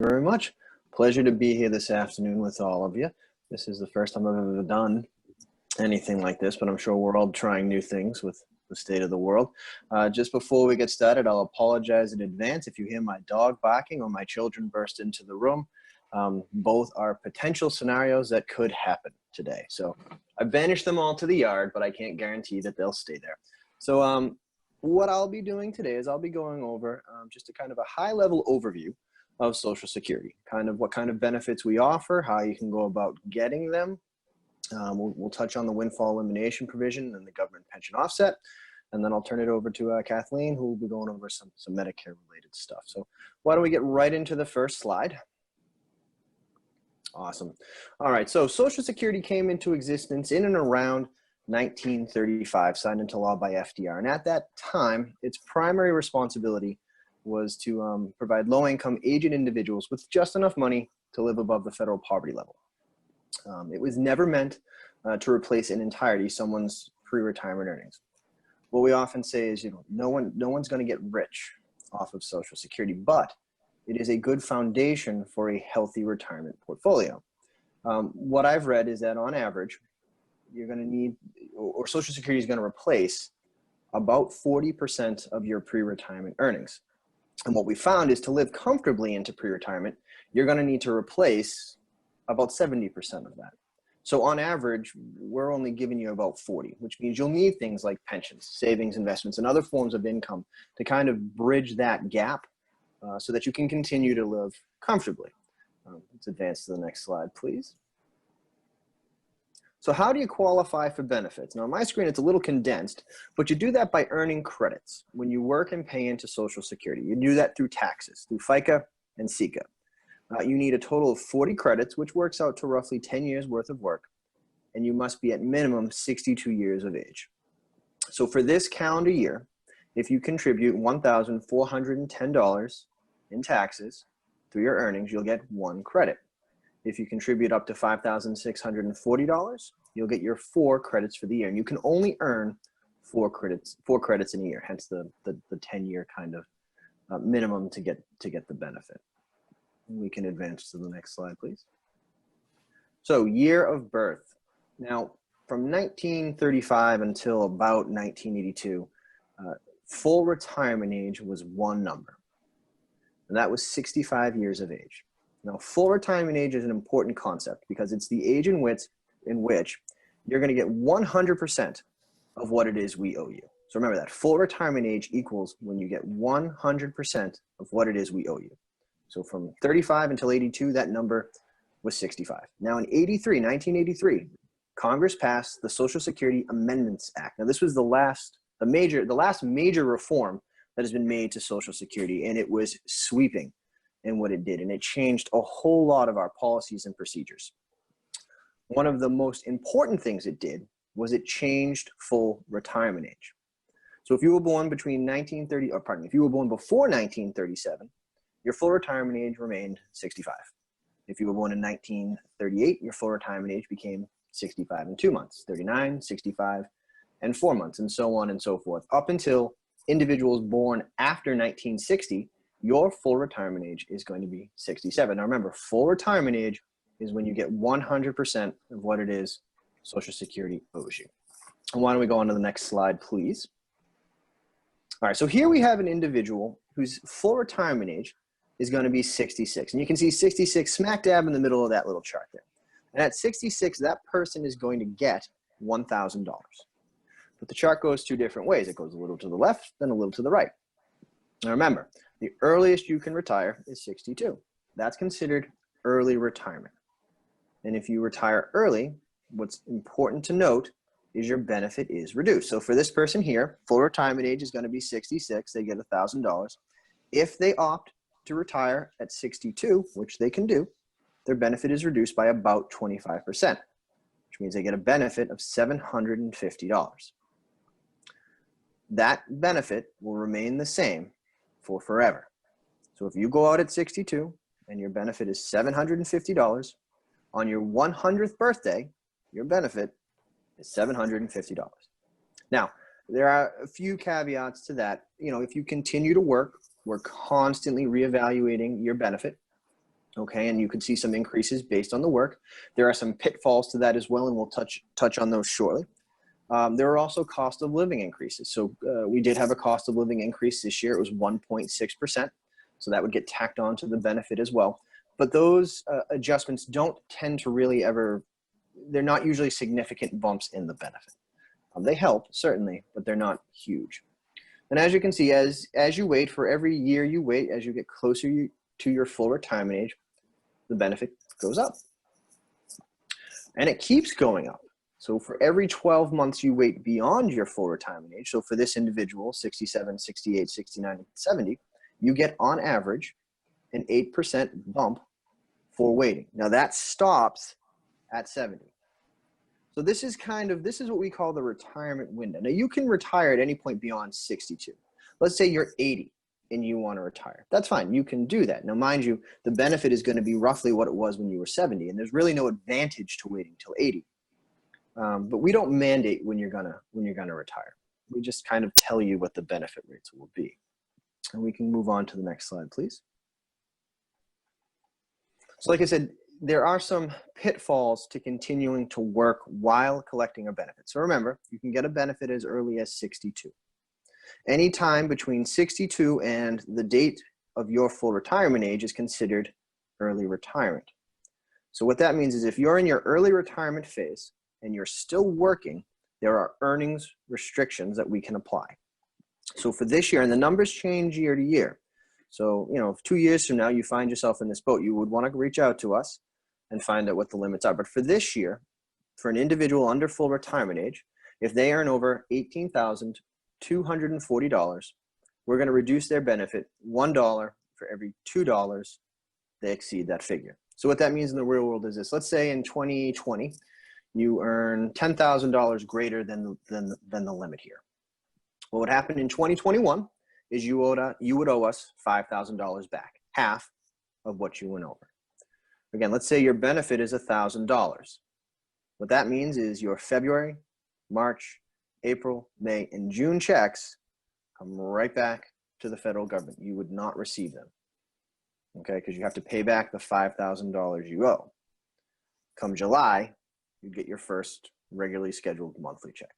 Very much. Pleasure to be here this afternoon with all of you. This is the first time I've ever done anything like this, but I'm sure we're all trying new things with the state of the world. Just before we get started, I'll apologize in advance if you hear my dog barking or my children burst into the room. Both are potential scenarios that could happen today. So I banished them all to the yard, but I can't guarantee that they'll stay there. So what I'll be doing today is I'll be going over just a kind of a high-level overview of Social Security, kind of what kind of benefits we offer, how you can go about getting them. We'll touch on the windfall elimination provision and the government pension offset, and then I'll turn it over to Kathleen, who will be going over some Medicare related stuff. So why don't we get right into the first slide? Awesome. All right, so Social Security came into existence in and around 1935, signed into law by FDR, and at that time, its primary responsibility was to provide low-income aged individuals with just enough money to live above the federal poverty level. It was never meant to replace in entirety someone's pre-retirement earnings. What we often say is, no one's going to get rich off of Social Security, but it is a good foundation for a healthy retirement portfolio. What I've read is that on average, you're going to need, or Social Security is going to replace about 40% of your pre-retirement earnings. And what we found is to live comfortably into pre-retirement, you're going to need to replace about 70% of that. So on average, we're only giving you about 40, which means you'll need things like pensions, savings, investments, and other forms of income to kind of bridge that gap so that you can continue to live comfortably. Let's advance to the next slide, please. So how do you qualify for benefits? Now on my screen, it's a little condensed, but you do that by earning credits when you work and pay into Social Security. You do that through taxes, through FICA and SECA. You need a total of 40 credits, which works out to roughly 10 years worth of work, and you must be at minimum 62 years of age. So for this calendar year, if you contribute $1,410 in taxes through your earnings, you'll get 1 credit. If you contribute up to $5,640, you'll get your 4 credits for the year. And you can only earn 4 credits in a year, hence the 10-year kind of minimum to get the benefit. We can advance to the next slide, please. So year of birth. Now, from 1935 until about 1982, full retirement age was one number, and that was 65 years of age. Now, full retirement age is an important concept because it's the age in which you're going to get 100% of what it is we owe you. So remember that full retirement age equals when you get 100% of what it is we owe you. So from 35 until 82, that number was 65. Now in 1983, Congress passed the Social Security Amendments Act. Now this was the last major reform that has been made to Social Security, and it was sweeping in what it did, and it changed a whole lot of our policies and procedures. One of the most important things it did was it changed full retirement age. So if you were born if you were born before 1937, your full retirement age remained 65. If you were born in 1938, your full retirement age became 65 and 2 months, 39, 65, and 4 months, and so on and so forth, up until individuals born after 1960, your full retirement age is going to be 67. Now remember, full retirement age is when you get 100% of what it is Social Security owes you. And why don't we go on to the next slide, please? All right, so here we have an individual whose full retirement age is going to be 66. And you can see 66 smack dab in the middle of that little chart there. And at 66, that person is going to get $1,000. But the chart goes 2 different ways. It goes a little to the left, then a little to the right. Now remember, the earliest you can retire is 62. That's considered early retirement. And if you retire early, what's important to note is your benefit is reduced. So for this person here, full retirement age is going to be 66. They get $1,000. If they opt to retire at 62, which they can do, their benefit is reduced by about 25%, which means they get a benefit of $750. That benefit will remain the same for forever. So if you go out at 62 and your benefit is $750, on your 100th birthday, your benefit is $750. Now, there are a few caveats to that. If you continue to work, we're constantly reevaluating your benefit. Okay, and you can see some increases based on the work. There are some pitfalls to that as well, and we'll touch on those shortly. There are also cost of living increases. So we did have a cost of living increase this year. It was 1.6%. So that would get tacked on to the benefit as well. But those adjustments don't tend to really ever, they're not usually significant bumps in the benefit. They help, certainly, but they're not huge. And as you can see, as you wait, for every year you wait, as you get closer to your full retirement age, the benefit goes up. And it keeps going up. So for every 12 months you wait beyond your full retirement age, so for this individual, 67, 68, 69, 70, you get on average an 8% bump for waiting. Now that stops at 70. So this is what we call the retirement window. Now you can retire at any point beyond 62. Let's say you're 80 and you want to retire. That's fine, you can do that. Now mind you, the benefit is going to be roughly what it was when you were 70, and there's really no advantage to waiting till 80. But we don't mandate when you're gonna retire. We just kind of tell you what the benefit rates will be. And we can move on to the next slide, please. So like I said, there are some pitfalls to continuing to work while collecting a benefit. So remember, you can get a benefit as early as 62. Any time between 62 and the date of your full retirement age is considered early retirement. So what that means is if you're in your early retirement phase and you're still working, there are earnings restrictions that we can apply. So for this year, and the numbers change year to year. So, if 2 years from now you find yourself in this boat, you would want to reach out to us and find out what the limits are. But for this year, for an individual under full retirement age, if they earn over $18,240, we're going to reduce their benefit $1 for every $2 they exceed that figure. So what that means in the real world is this. Let's say in 2020, you earn $10,000 greater than the limit here. What would happen in 2021 is you would owe us $5,000 back, half of what you went over. Again, let's say your benefit is $1,000. What that means is your February, March, April, May, and June checks come right back to the federal government. You would not receive them, okay, because you have to pay back the $5,000 you owe. Come July, you get your first regularly scheduled monthly check.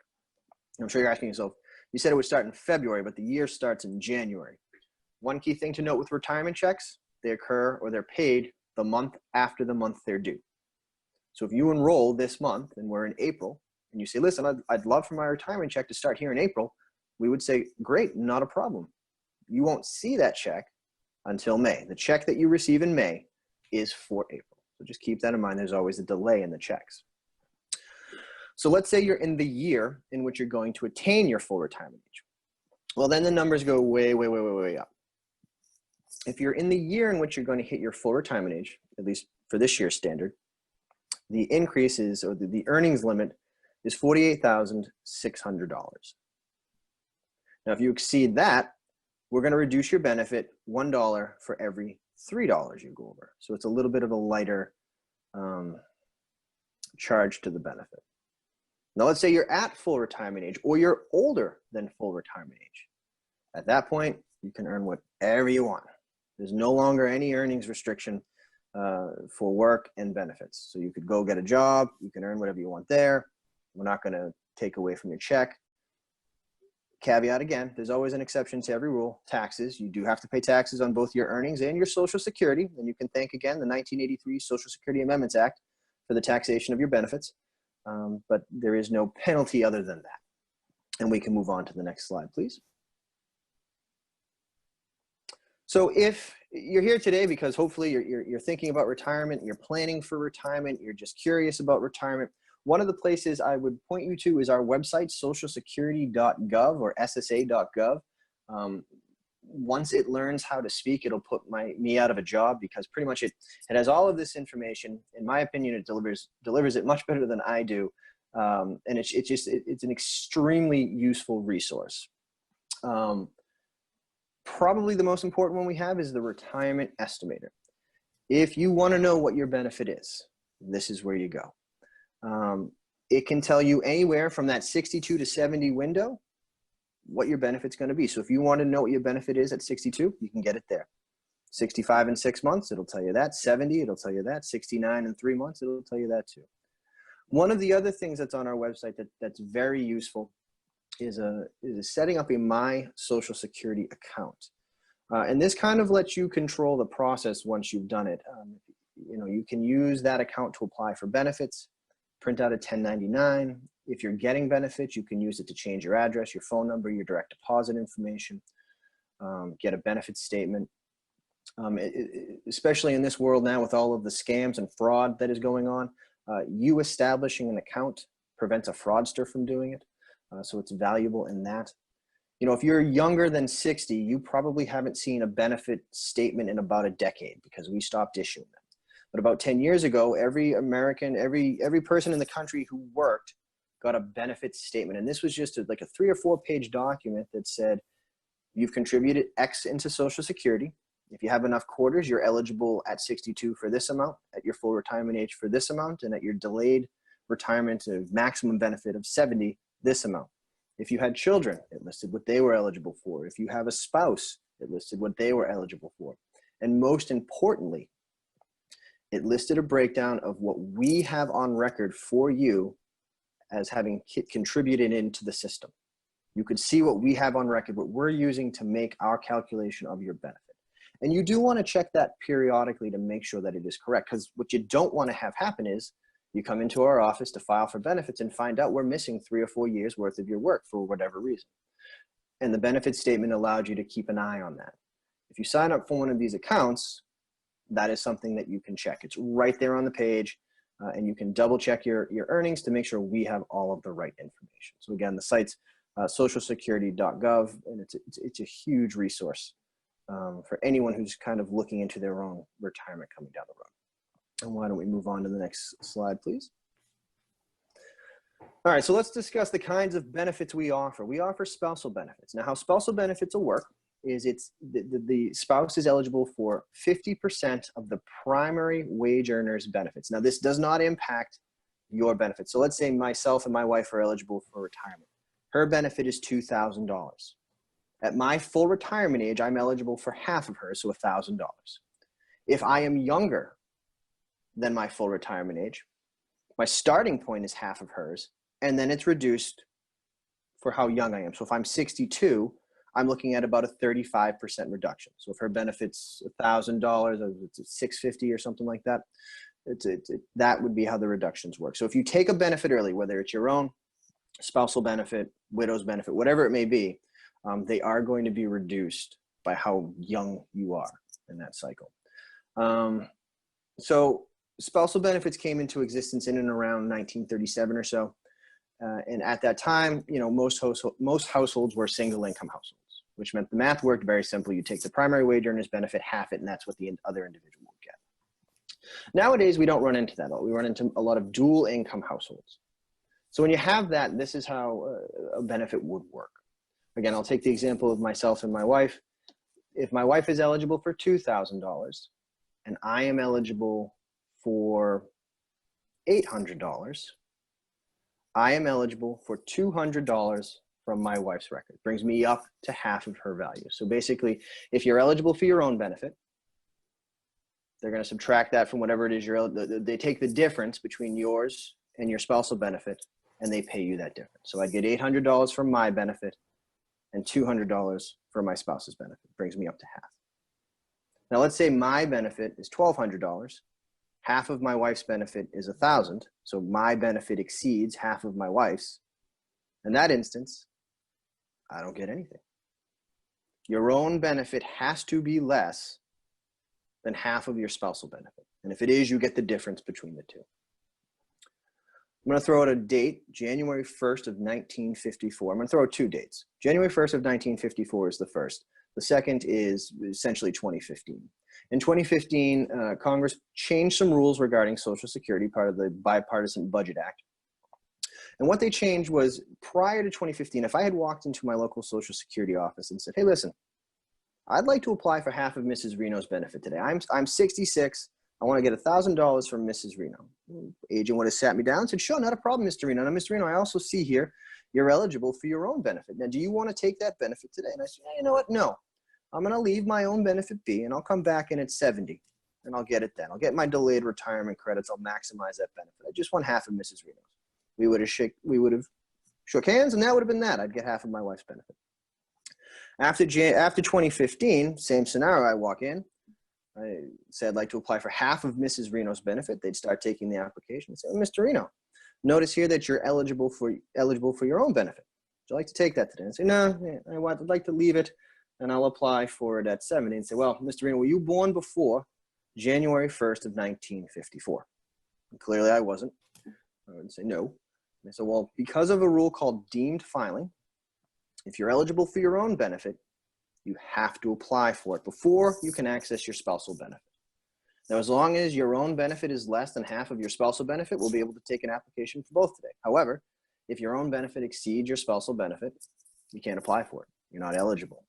I'm sure you're asking yourself, you said it would start in February, but the year starts in January. One key thing to note with retirement checks, they occur or they're paid the month after the month they're due. So if you enroll this month and we're in April, and you say, listen, I'd love for my retirement check to start here in April, we would say, great, not a problem. You won't see that check until May. The check that you receive in May is for April. So just keep that in mind. There's always a delay in the checks. So let's say you're in the year in which you're going to attain your full retirement age. Well, then the numbers go way, way, way, way, way up. If you're in the year in which you're going to hit your full retirement age, at least for this year's standard, the increase is, or the earnings limit is $48,600. Now, if you exceed that, we're going to reduce your benefit $1 for every $3 you go over. So it's a little bit of a lighter charge to the benefit. Now, let's say you're at full retirement age or you're older than full retirement age. At that point, you can earn whatever you want. There's no longer any earnings restriction for work and benefits. So you could go get a job, you can earn whatever you want there. We're not going to take away from your check. Caveat again, there's always an exception to every rule. Taxes, you do have to pay taxes on both your earnings and your Social Security. And you can thank again the 1983 Social Security Amendments Act for the taxation of your benefits. But there is no penalty other than that. And we can move on to the next slide, please. So if you're here today because hopefully you're thinking about retirement, you're planning for retirement, you're just curious about retirement, one of the places I would point you to is our website, socialsecurity.gov or ssa.gov. Once it learns how to speak, it'll put me out of a job because pretty much it has all of this information. In my opinion, it delivers it much better than I do. And it's an extremely useful resource. Probably the most important one we have is the retirement estimator. If you want to know what your benefit is, this is where you go. It can tell you anywhere from that 62 to 70 window what your benefit's going to be. So if you want to know what your benefit is at 62, you can get it there. 65 in 6 months, it'll tell you that. 70, it'll tell you that. 69 in 3 months, it'll tell you that too. One of the other things that's on our website that's very useful is setting up a My Social Security account. And this kind of lets you control the process once you've done it. You can use that account to apply for benefits, print out a 1099. If you're getting benefits, you can use it to change your address, your phone number, your direct deposit information, get a benefit statement. Especially in this world now with all of the scams and fraud that is going on, you establishing an account prevents a fraudster from doing it. So it's valuable in that. If you're younger than 60, you probably haven't seen a benefit statement in about a decade because we stopped issuing them. But about 10 years ago, every American, every person in the country who worked got a benefit statement. And this was just like a 3 or 4 page document that said, you've contributed X into Social Security. If you have enough quarters, you're eligible at 62 for this amount, at your full retirement age for this amount, and at your delayed retirement of maximum benefit of 70, this amount. If you had children, it listed what they were eligible for. If you have a spouse, it listed what they were eligible for. And most importantly, it listed a breakdown of what we have on record for you as having contributed into the system. You could see what we have on record, what we're using to make our calculation of your benefit. And you do want to check that periodically to make sure that it is correct, because what you don't want to have happen is you come into our office to file for benefits and find out we're missing 3 or 4 years worth of your work for whatever reason. And the benefit statement allowed you to keep an eye on that. If you sign up for one of these accounts, that is something that you can check. It's right there on the page, and you can double check your earnings to make sure we have all of the right information. So again, the site's socialsecurity.gov, and it's a huge resource for anyone who's kind of looking into their own retirement coming down the road. And why don't we move on to the next slide, please? All right, so let's discuss the kinds of benefits we offer. We offer spousal benefits. Now, how spousal benefits will work is the spouse is eligible for 50% of the primary wage earner's benefits. Now, this does not impact your benefits. So let's say myself and my wife are eligible for retirement. Her benefit is $2,000. At my full retirement age, I'm eligible for half of hers, so $1,000. If I am younger than my full retirement age, my starting point is half of hers, and then it's reduced for how young I am. So if I'm 62, I'm looking at about a 35% reduction. So if her benefit's $1,000, it's $650 or something like that, that would be how the reductions work. So if you take a benefit early, whether it's your own spousal benefit, widow's benefit, whatever it may be, they are going to be reduced by how young you are in that cycle. So spousal benefits came into existence in and around 1937 or so. And at that time, most households were single income households, which meant the math worked very simple. You take the primary wage earner's benefit, half it, and that's what the other individual would get. Nowadays, we don't run into that. We run into a lot of dual income households. So when you have that, this is how a benefit would work. Again, I'll take the example of myself and my wife. If my wife is eligible for $2,000 and I am eligible for $800, I am eligible for $200 from my wife's record. Brings me up to half of her value. So basically, if you're eligible for your own benefit, they're going to subtract that from whatever it is they take the difference between yours and your spousal benefit, and they pay you that difference. So I'd get $800 from my benefit and $200 for my spouse's benefit. Brings me up to half. Now let's say my benefit is $1,200. Half of my wife's benefit is $1,000. So my benefit exceeds half of my wife's. In that instance, I don't get anything. Your own benefit has to be less than half of your spousal benefit. And if it is, you get the difference between the two. I'm going to throw out a date, January 1st of 1954. I'm going to throw out 2 dates. January 1st of 1954 is the first. The second is essentially 2015. In 2015, Congress changed some rules regarding Social Security, part of the Bipartisan Budget Act. And what they changed was, prior to 2015, if I had walked into my local Social Security office and said, hey, listen, I'd like to apply for half of Mrs. Reno's benefit today. I'm 66. I want to get $1,000 from Mrs. Reno. Agent would have sat me down and said, sure, not a problem, Mr. Reno. Now, Mr. Reno, I also see here you're eligible for your own benefit. Now, do you want to take that benefit today? And I said, you know what? No. I'm going to leave my own benefit be, and I'll come back in at 70, and I'll get it then. I'll get my delayed retirement credits. I'll maximize that benefit. I just want half of Mrs. Reno's. We would have shook hands, and that would have been that. I'd get half of my wife's benefit. After 2015, same scenario. I walk in. I say I'd like to apply for half of Mrs. Reno's benefit. They'd start taking the application and say, oh, Mr. Reno, notice here that you're eligible for your own benefit. Would you like to take that today? And say, no, I'd like to leave it, and I'll apply for it at 70. And say, well, Mr. Reno, were you born before January 1st of 1954? And clearly I wasn't. I would say no. And I said, well, because of a rule called deemed filing, if you're eligible for your own benefit, you have to apply for it before you can access your spousal benefit. Now, as long as your own benefit is less than half of your spousal benefit, we'll be able to take an application for both today. However, if your own benefit exceeds your spousal benefit, you can't apply for it. You're not eligible.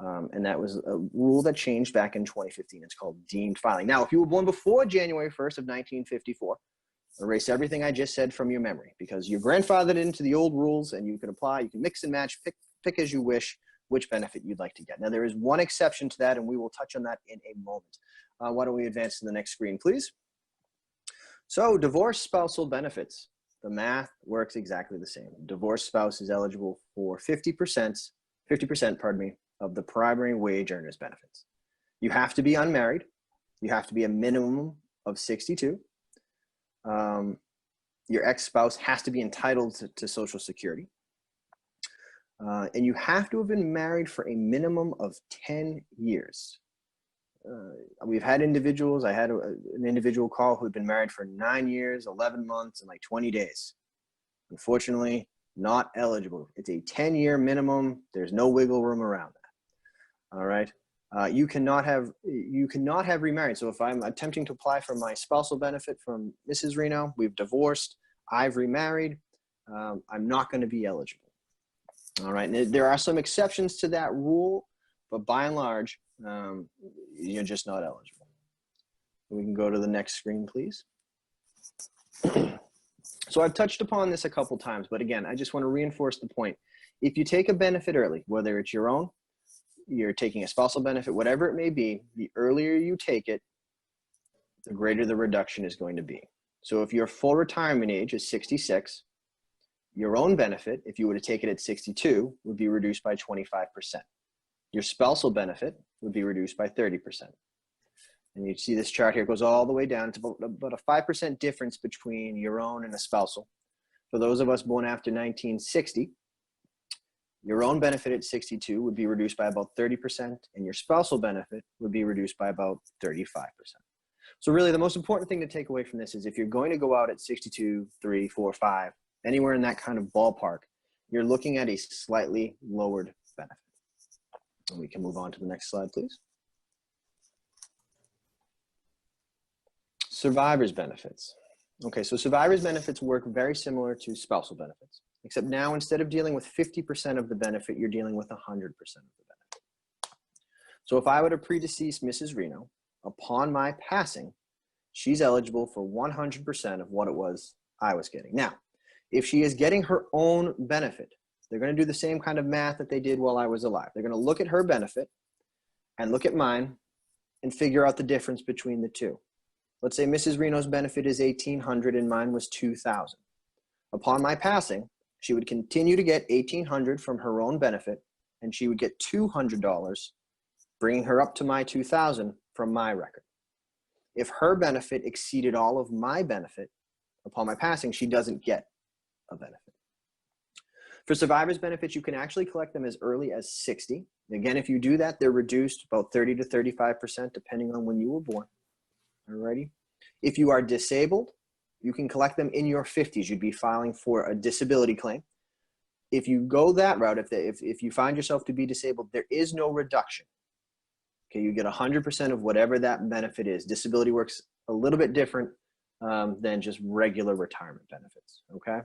And that was a rule that changed back in 2015. It's called deemed filing. Now, if you were born before January 1st of 1954, erase everything I just said from your memory, because you're grandfathered into the old rules, and you can apply, you can mix and match, pick as you wish which benefit you'd like to get. Now, there is one exception to that, and we will touch on that in a moment. Why don't we advance to the next screen, please? So, divorce spousal benefits. The math works exactly the same. Divorced spouse is eligible for 50%, of the primary wage earners benefits. You have to be unmarried. You have to be a minimum of 62. Your ex-spouse has to be entitled to Social Security. And you have to have been married for a minimum of 10 years. We've had individuals, I had an individual call who had been married for 9 years, 11 months, and like 20 days. Unfortunately, not eligible. It's a 10-year minimum. There's no wiggle room around that. All right. You cannot have remarried. So if I'm attempting to apply for my spousal benefit from Mrs. Reno, we've divorced, I've remarried, I'm not going to be eligible. All right. And there are some exceptions to that rule, but by and large, you're just not eligible. We can go to the next screen, please. So I've touched upon this a couple times, but again, I just want to reinforce the point. If you take a benefit early, whether it's your own, you're taking a spousal benefit, whatever it may be, the earlier you take it, the greater the reduction is going to be. So if your full retirement age is 66, your own benefit, if you were to take it at 62, would be reduced by 25%. Your spousal benefit would be reduced by 30%. And you see this chart here goes all the way down. It's about a 5% difference between your own and a spousal. For those of us born after 1960, your own benefit at 62 would be reduced by about 30%, and your spousal benefit would be reduced by about 35%. So really the most important thing to take away from this is if you're going to go out at 62, 3, 4, 5, anywhere in that kind of ballpark, you're looking at a slightly lowered benefit. And we can move on to the next slide, please. Survivor's benefits. Okay, so survivor's benefits work very similar to spousal benefits, except now instead of dealing with 50% of the benefit, you're dealing with 100% of the benefit. So if I were to predecease Mrs. Reno, upon my passing, she's eligible for 100% of what it was I was getting. Now, if she is getting her own benefit, they're going to do the same kind of math that they did while I was alive. They're going to look at her benefit and look at mine and figure out the difference between the two. Let's say Mrs. Reno's benefit is $1,800 and mine was $2,000. Upon my passing, she would continue to get $1,800 from her own benefit, and she would get $200, bringing her up to my $2,000 from my record. If her benefit exceeded all of my benefit, upon my passing, she doesn't get a benefit. For survivor's benefits, you can actually collect them as early as 60. Again, if you do that, they're reduced about 30 to 35% depending on when you were born. Alrighty. If you are disabled, you can collect them in your 50s. You'd be filing for a disability claim. If you go that route, if you find yourself to be disabled, there is no reduction. Okay, you get 100% of whatever that benefit is. Disability works a little bit different than just regular retirement benefits, okay?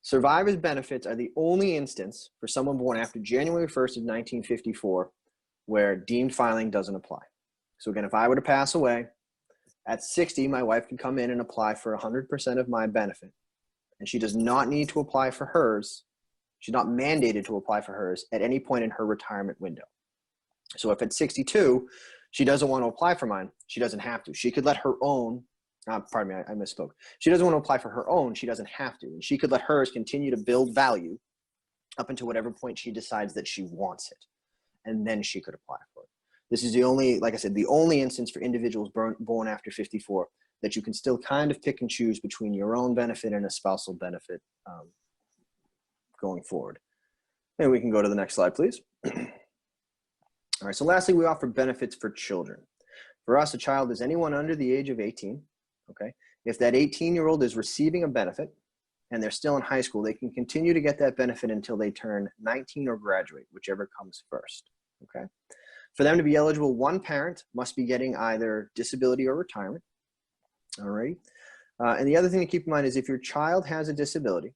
Survivor's benefits are the only instance for someone born after January 1st of 1954 where deemed filing doesn't apply. So again, if I were to pass away, at 60, my wife can come in and apply for 100% of my benefit. And she does not need to apply for hers She's not mandated to apply for hers at any point in her retirement window. So if at 62, she doesn't want to apply for mine, she doesn't have to. She could let her own, pardon me, I misspoke. She doesn't want to apply for her own, she doesn't have to. And she could let hers continue to build value up until whatever point she decides that she wants it. And then she could apply for it. This is the only, like I said, the only instance for individuals born after 54 that you can still kind of pick and choose between your own benefit and a spousal benefit going forward. And we can go to the next slide, please. All right, so lastly, we offer benefits for children. For us, a child is anyone under the age of 18, okay? If that 18-year-old is receiving a benefit and they're still in high school, they can continue to get that benefit until they turn 19 or graduate, whichever comes first, okay? For them to be eligible, one parent must be getting either disability or retirement, all right? And the other thing to keep in mind is if your child has a disability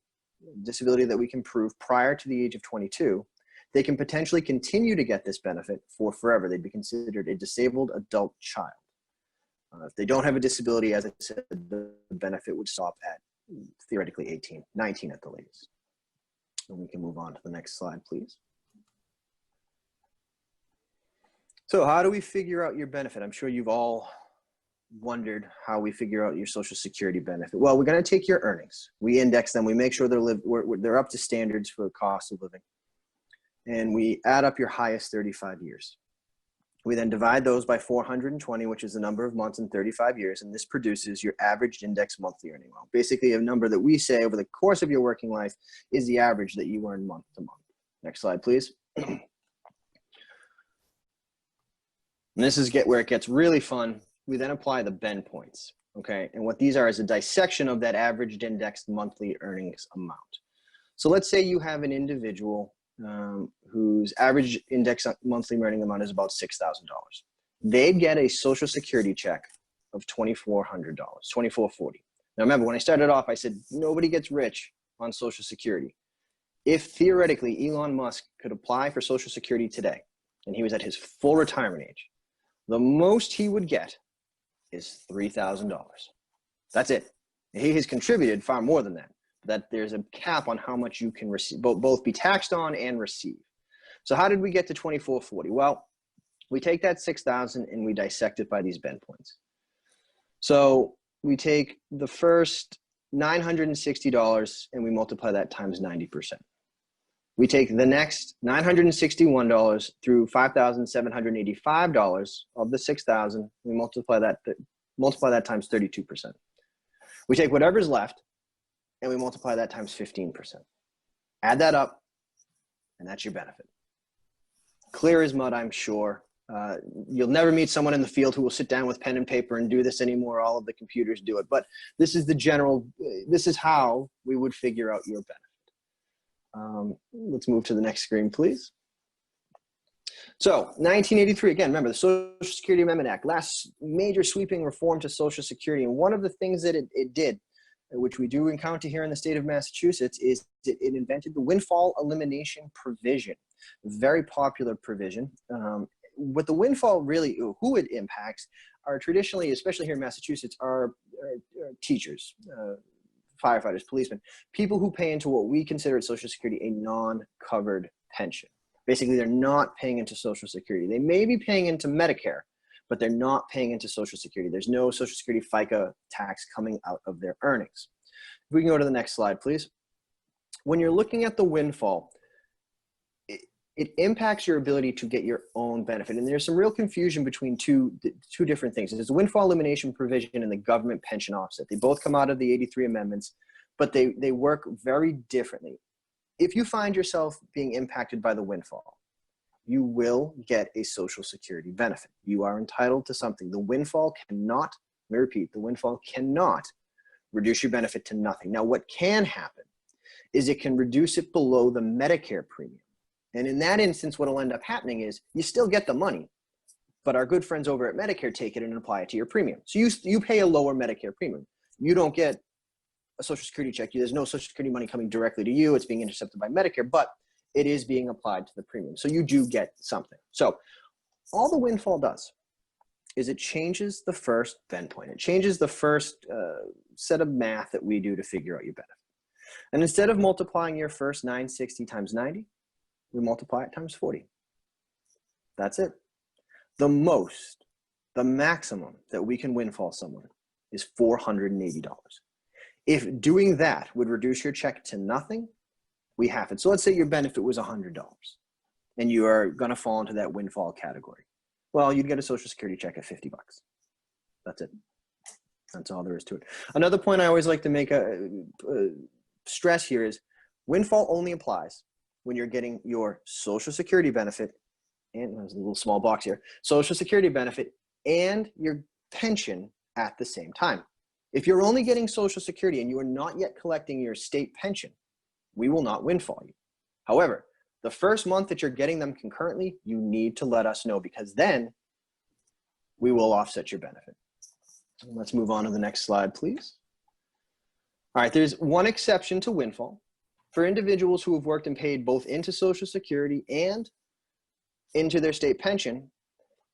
that we can prove prior to the age of 22, they can potentially continue to get this benefit for forever. They'd be considered a disabled adult child. If they don't have a disability, as I said, the benefit would stop at theoretically 18, 19 at the latest. And we can move on to the next slide, please. So how do we figure out your benefit? I'm sure you've all wondered how we figure out your Social Security benefit. Well, we're going to take your earnings. We index them. We make sure they're up to standards for cost of living. And we add up your highest 35 years. We then divide those by 420, which is the number of months in 35 years, and this produces your averaged index monthly earning amount. Basically, a number that we say over the course of your working life is the average that you earn month to month. Next slide, please. And this is where it gets really fun. We then apply the bend points, okay? And what these are is a dissection of that averaged indexed monthly earnings amount. So let's say you have an individual whose average index monthly earning amount is about $6,000. They'd get a Social Security check of $2,400, $2,440. Now remember, when I started off, I said nobody gets rich on Social Security. If theoretically Elon Musk could apply for Social Security today, and he was at his full retirement age, the most he would get is $3,000. That's it. He has contributed far more than that. That there's a cap on how much you can receive, both be taxed on and receive. So how did we get to 2440? Well, we take that 6,000 and we dissect it by these bend points. So we take the first $960 and we multiply that times 90%. We take the next $961 through $5,785 of the 6,000. We multiply that times 32%. We take whatever's left and we multiply that times 15%. Add that up, and that's your benefit. Clear as mud, I'm sure. You'll never meet someone in the field who will sit down with pen and paper and do this anymore. All of the computers do it. But this is this is how we would figure out your benefit. Let's move to the next screen, please. So 1983, again, remember the Social Security Amendment Act, last major sweeping reform to Social Security. And one of the things that it did, which we do encounter here in the state of Massachusetts, is it invented the windfall elimination provision, very popular provision. What the windfall really, who it impacts are traditionally, especially here in Massachusetts, are teachers, firefighters, policemen, people who pay into what we consider at Social Security a non-covered pension. Basically, they're not paying into Social Security. They may be paying into Medicare, but they're not paying into Social Security. There's no Social Security FICA tax coming out of their earnings. If we can go to the next slide, please. When you're looking at the windfall, it impacts your ability to get your own benefit. And there's some real confusion between two different things. There's the windfall elimination provision and the government pension offset. They both come out of the 83 amendments, but they work very differently. If you find yourself being impacted by the windfall, you will get a Social Security benefit. You are entitled to something. The windfall cannot, let me repeat, the windfall cannot reduce your benefit to nothing. Now, what can happen is it can reduce it below the Medicare premium. And in that instance, what will end up happening is you still get the money, but our good friends over at Medicare take it and apply it to your premium. So you pay a lower Medicare premium. You don't get a Social Security check. There's no Social Security money coming directly to you. It's being intercepted by Medicare, but it is being applied to the premium. So you do get something. So all the windfall does is it changes the first bend point. It changes the first set of math that we do to figure out your benefit. And instead of multiplying your first 960 times 90, we multiply it times 40. That's it. The maximum that we can windfall someone is $480. If doing that would reduce your check to nothing, we have it. So let's say your benefit was $100 and you are going to fall into that windfall category. Well, you'd get a Social Security check at $50. That's it. That's all there is to it. Another point I always like to make stress here is windfall only applies when you're getting your Social Security benefit, and there's a little small box here, Social Security benefit and your pension at the same time. If you're only getting Social Security and you are not yet collecting your state pension, we will not windfall you. However, the first month that you're getting them concurrently, you need to let us know, because then we will offset your benefit. Let's move on to the next slide, please. All right, there's one exception to windfall. For individuals who have worked and paid both into Social Security and into their state pension,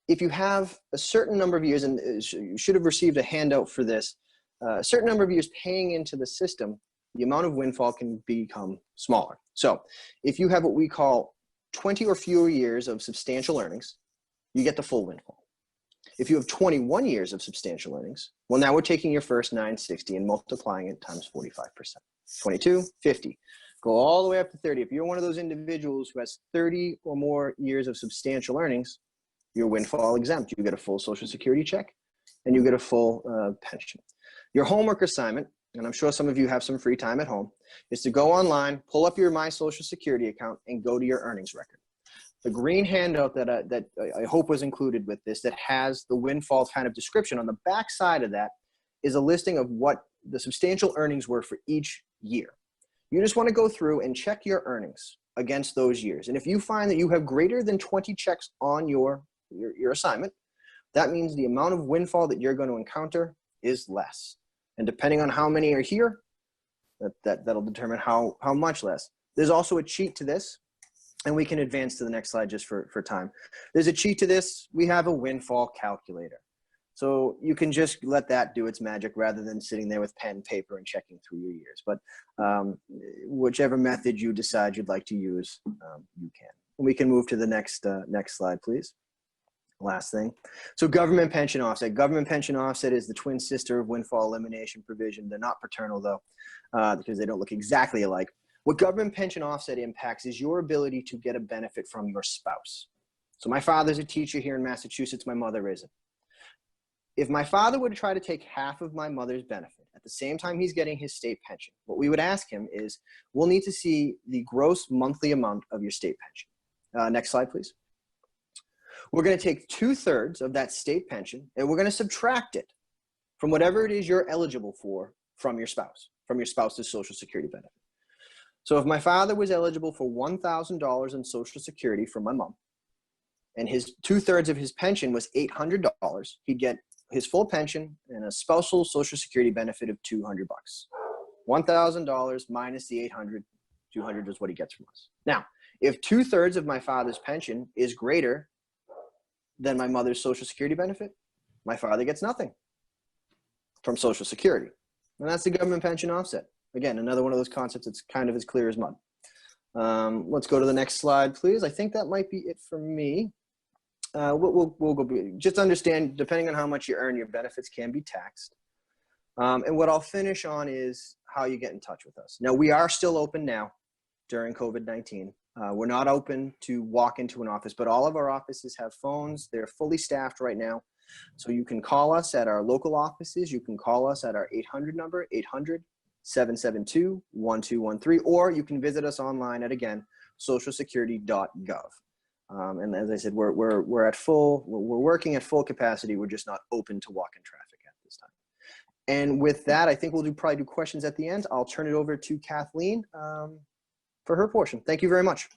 if you have a certain number of years, and you should have received a handout for this, a certain number of years paying into the system, the amount of windfall can become smaller. So if you have what we call 20 or fewer years of substantial earnings, you get the full windfall. If you have 21 years of substantial earnings, well, now we're taking your first 960 and multiplying it times 45%. 22, 50. Go all the way up to 30. If you're one of those individuals who has 30 or more years of substantial earnings, you're windfall exempt. You get a full Social Security check and you get a full pension. Your homework assignment, and I'm sure some of you have some free time at home, is to go online, pull up your My Social Security account, and go to your earnings record. The green handout that I hope was included with this, that has the windfall kind of description, on the back side of that is a listing of what the substantial earnings were for each year. You just want to go through and check your earnings against those years. And if you find that you have greater than 20 checks on your assignment, that means the amount of windfall that you're going to encounter is less. And depending on how many are here, that'll determine how much less. There's also a cheat to this, and we can advance to the next slide just for time. There's a cheat to this. We have a windfall calculator. So you can just let that do its magic rather than sitting there with pen and paper and checking through your years. But whichever method you decide you'd like to use, you can. We can move to the next slide, please. Last thing. So government pension offset. Government pension offset is the twin sister of windfall elimination provision. They're not fraternal though, because they don't look exactly alike. What government pension offset impacts is your ability to get a benefit from your spouse. So my father's a teacher here in Massachusetts. My mother isn't. If my father would try to take half of my mother's benefit at the same time he's getting his state pension, what we would ask him is, we'll need to see the gross monthly amount of your state pension. Next slide, please. We're going to take 2/3 of that state pension and we're going to subtract it from whatever it is you're eligible for from your spouse's Social Security benefit. So if my father was eligible for $1,000 in Social Security from my mom, and his 2/3 of his pension was $800, he'd get his full pension and a spousal Social Security benefit of $200. $1,000 minus the $800, $200 is what he gets from us. Now, if 2/3 of my father's pension is greater than my mother's Social Security benefit, my father gets nothing from Social Security. And that's the government pension offset. Again, another one of those concepts that's kind of as clear as mud. Let's go to the next slide, please. I think that might be it for me. We'll go, just understand, depending on how much you earn, your benefits can be taxed. And what I'll finish on is how you get in touch with us. Now, we are still open now during COVID-19. We're not open to walk into an office, but all of our offices have phones. They're fully staffed right now. So you can call us at our local offices. You can call us at our 800 number, 800-772-1213, or you can visit us online at, again, socialsecurity.gov. And as I said, we're working at full capacity. We're just not open to walk-in traffic at this time. And with that, I think we'll probably do questions at the end. I'll turn it over to Kathleen for her portion. Thank you very much.